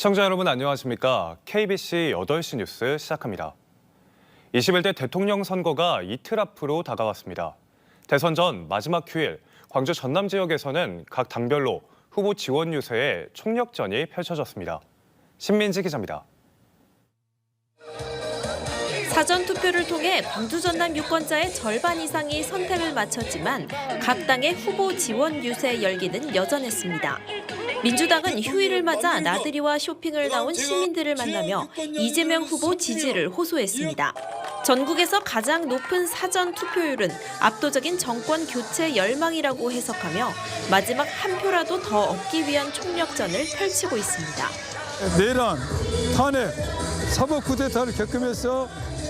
시청자 여러분 안녕하십니까? KBC 8시 뉴스 시작합니다. 21대 대통령 선거가 이틀 앞으로 다가왔습니다. 대선 전 마지막 휴일, 광주 전남 지역에서는 각 당별로 후보 지원 유세에 총력전이 펼쳐졌습니다. 신민지 기자입니다. 사전 투표를 통해 광주 전남 유권자의 절반 이상이 선택을 마쳤지만 각 당의 후보 지원 유세 열기는 여전했습니다. 민주당은 휴일을 맞아 나들이와 쇼핑을 나온 시민들을 만나며 이재명 후보 지지를 호소했습니다. 전국에서 가장 높은 사전 투표율은 압도적인 정권 교체 열망이라고 해석하며 마지막 한 표라도 더 얻기 위한 총력전을 펼치고 있습니다. 내란, 탄핵, 사법 쿠데타를 겪으면서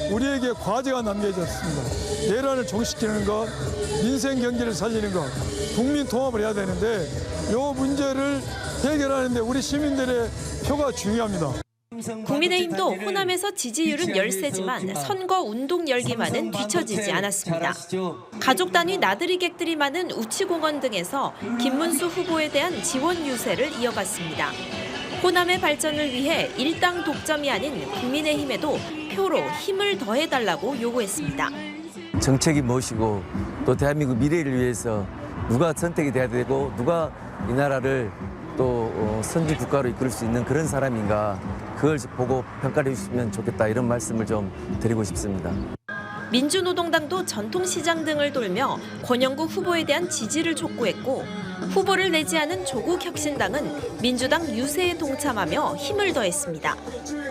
우리에게 과제가 남겨졌습니다. 내란을 종식시키는 것, 민생 경제를 살리는 것, 국민 통합을 해야 되는데 이 문제를 해결하는데 우리 시민들의 표가 중요합니다. 국민의힘도 호남에서 지지율은 열세지만 선거 운동 열기만은 뒤처지지 않았습니다. 가족 단위 나들이객들이 많은 우치공원 등에서 김문수 후보에 대한 지원 유세를 이어갔습니다. 호남의 발전을 위해 일당 독점이 아닌 국민의힘에도 표로 힘을 더해달라고 요구했습니다. 정책이 무엇이고 또 대한민국 미래를 위해서 누가 선택이 돼야 되고 누가 이 나라를 또 선진 국가로 이끌 수 있는 그런 사람인가 그걸 보고 평가를 해주시면 좋겠다 이런 말씀을 좀 드리고 싶습니다. 민주노동당도 전통시장 등을 돌며 권영국 후보에 대한 지지를 촉구했고 후보를 내지 않은 조국혁신당은 민주당 유세에 동참하며 힘을 더했습니다.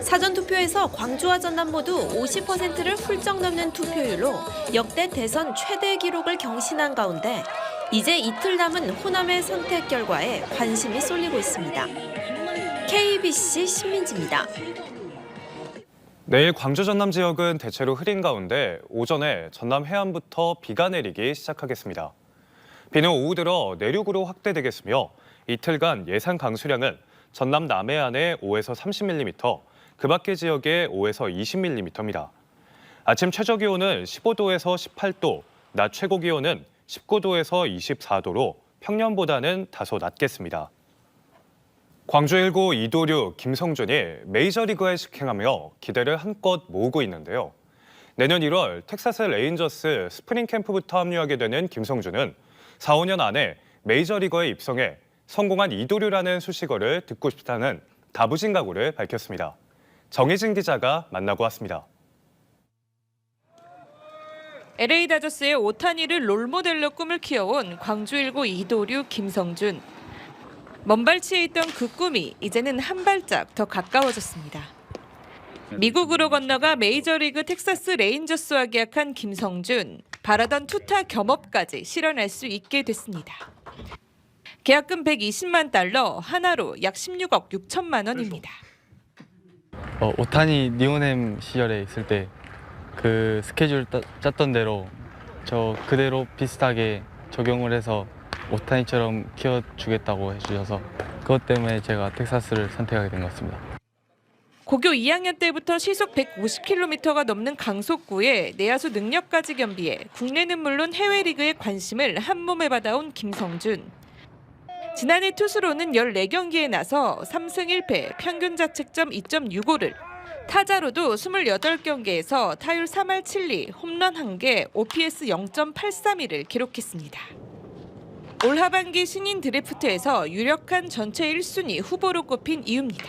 사전투표에서 광주와 전남 모두 50%를 훌쩍 넘는 투표율로 역대 대선 최대 기록을 경신한 가운데 이제 이틀 남은 호남의 선택 결과에 관심이 쏠리고 있습니다. KBC 신민지입니다. 내일 광주 전남 지역은 대체로 흐린 가운데 오전에 전남 해안부터 비가 내리기 시작하겠습니다. 비는 오후 들어 내륙으로 확대되겠으며 이틀간 예상 강수량은 전남 남해안에 5에서 30mm, 그 밖의 지역에 5에서 20mm입니다. 아침 최저 기온은 15도에서 18도, 낮 최고 기온은 19도에서 24도로 평년보다는 다소 낮겠습니다. 광주 1고 이도류, 김성준이 메이저리그에 직행하며 기대를 한껏 모으고 있는데요. 내년 1월 텍사스 레인저스 스프링 캠프부터 합류하게 되는 김성준은 4, 5년 안에 메이저리거에 입성해 성공한 이도류라는 수식어를 듣고 싶다는 다부진 각오를 밝혔습니다. 정희진 기자가 만나고 왔습니다. LA 다저스의 오타니를 롤모델로 꿈을 키워온 광주 1고 이도류 김성준. 먼발치에 있던 그 꿈이 이제는 한 발짝 더 가까워졌습니다. 미국으로 건너가 메이저리그 텍사스 레인저스와 계약한 김성준. 바라던 투타 겸업까지 실현할 수 있게 됐습니다. 계약금 120만 달러, 하나로 약 16억 6천만 원입니다. 오타니 니오넴 시절에 있을 때 그 스케줄 짰던 대로 저 그대로 비슷하게 적용을 해서 오타니처럼 키워주겠다고 해주셔서 그것 때문에 제가 텍사스를 선택하게 된 것 같습니다. 고교 2학년 때부터 시속 150km가 넘는 강속구에 내야수 능력까지 겸비해 국내는 물론 해외 리그의 관심을 한몸에 받아온 김성준. 지난해 투수로는 14경기에 나서 3승 1패, 평균 자책점 2.65를, 타자로도 28경기에서 타율 3할 7리, 홈런 1개, OPS 0.832를 기록했습니다. 올 하반기 신인 드래프트에서 유력한 전체 1순위 후보로 꼽힌 이유입니다.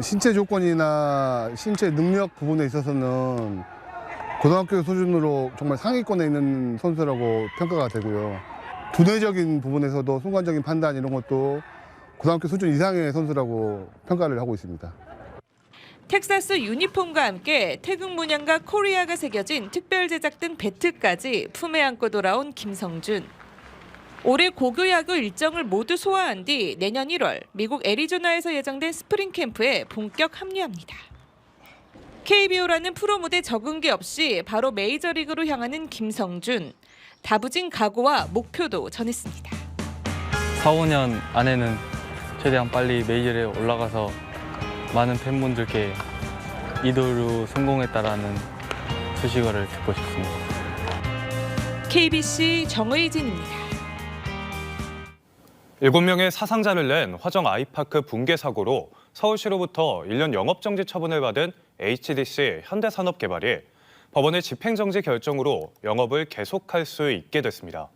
신체 조건이나 신체 능력 부분에 있어서는 고등학교 수준으로 정말 상위권에 있는 선수라고 평가가 되고요. 두뇌적인 부분에서도 순간적인 판단 이런 것도 고등학교 수준 이상의 선수라고 평가를 하고 있습니다. 텍사스 유니폼과 함께 태극 문양과 코리아가 새겨진 특별 제작된 배트까지 품에 안고 돌아온 김성준. 올해 고교 야구 일정을 모두 소화한 뒤 내년 1월 미국 애리조나에서 예정된 스프링 캠프에 본격 합류합니다. KBO라는 프로 무대 적응기 없이 바로 메이저리그로 향하는 김성준. 다부진 각오와 목표도 전했습니다. 4, 5년 안에는 최대한 빨리 메이저리에 올라가서 많은 팬분들께 이도류 성공했다라는 수식어를 듣고 싶습니다. KBC 정의진입니다. 7명의 사상자를 낸 화정 아이파크 붕괴 사고로 서울시로부터 1년 영업정지 처분을 받은 HDC 현대산업개발이 법원의 집행정지 결정으로 영업을 계속할 수 있게 됐습니다.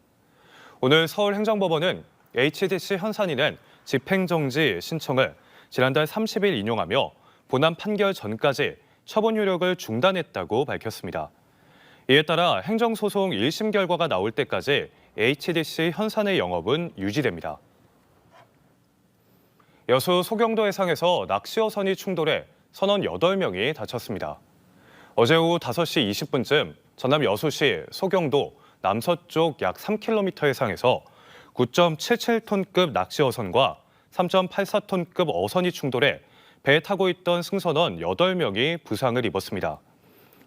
오늘 서울행정법원은 HDC 현산인은 집행정지 신청을 지난달 30일 인용하며 본안 판결 전까지 처분 효력을 중단했다고 밝혔습니다. 이에 따라 행정소송 1심 결과가 나올 때까지 HDC 현산의 영업은 유지됩니다. 여수 소경도 해상에서 낚시어선이 충돌해 선원 8명이 다쳤습니다. 어제 오후 5시 20분쯤 전남 여수시 소경도 남서쪽 약 3km 해상에서 9.77톤급 낚시어선과 3.84톤급 어선이 충돌해 배에 타고 있던 승선원 8명이 부상을 입었습니다.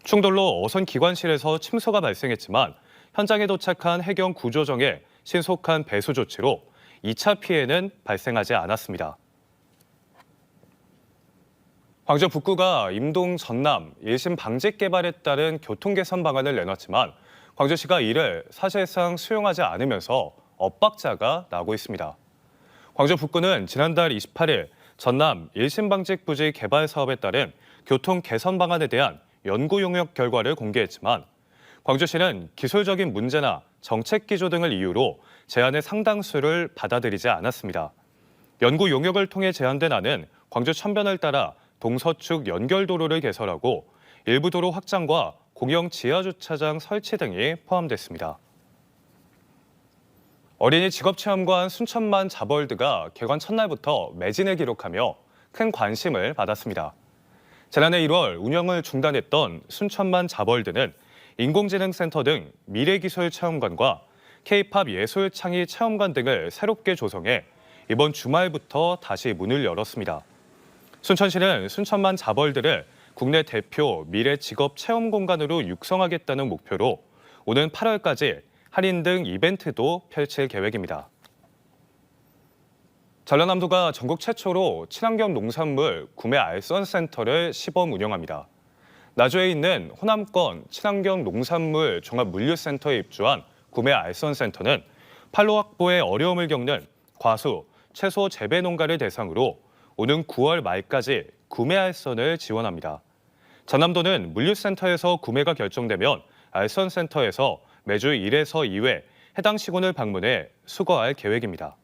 충돌로 어선 기관실에서 침수가 발생했지만 현장에 도착한 해경 구조정의 신속한 배수 조치로 2차 피해는 발생하지 않았습니다. 광주 북구가 임동 전남 1심 방직 개발에 따른 교통 개선 방안을 내놨지만 광주시가 이를 사실상 수용하지 않으면서 엇박자가 나고 있습니다. 광주 북구는 지난달 28일 전남 1심 방직 부지 개발 사업에 따른 교통 개선 방안에 대한 연구 용역 결과를 공개했지만 광주시는 기술적인 문제나 정책 기조 등을 이유로 제안의 상당수를 받아들이지 않았습니다. 연구 용역을 통해 제안된 안은 광주 천변을 따라 동서축 연결도로를 개설하고 일부 도로 확장과 공영 지하주차장 설치 등이 포함됐습니다. 어린이 직업체험관 순천만 자벌드가 개관 첫날부터 매진을 기록하며 큰 관심을 받았습니다. 지난해 1월 운영을 중단했던 순천만 자벌드는 인공지능센터 등 미래기술 체험관과 K-팝 예술창의 체험관 등을 새롭게 조성해 이번 주말부터 다시 문을 열었습니다. 순천시는 순천만 자벌드를 국내 대표 미래 직업 체험 공간으로 육성하겠다는 목표로 오는 8월까지 할인 등 이벤트도 펼칠 계획입니다. 전라남도가 전국 최초로 친환경 농산물 구매 알선센터를 시범 운영합니다. 나주에 있는 호남권 친환경 농산물 종합물류센터에 입주한 구매 알선센터는 판로 확보에 어려움을 겪는 과수, 채소 재배 농가를 대상으로 오는 9월 말까지 구매 알선을 지원합니다. 전남도는 물류센터에서 구매가 결정되면 알선센터에서 매주 1에서 2회 해당 시군을 방문해 수거할 계획입니다.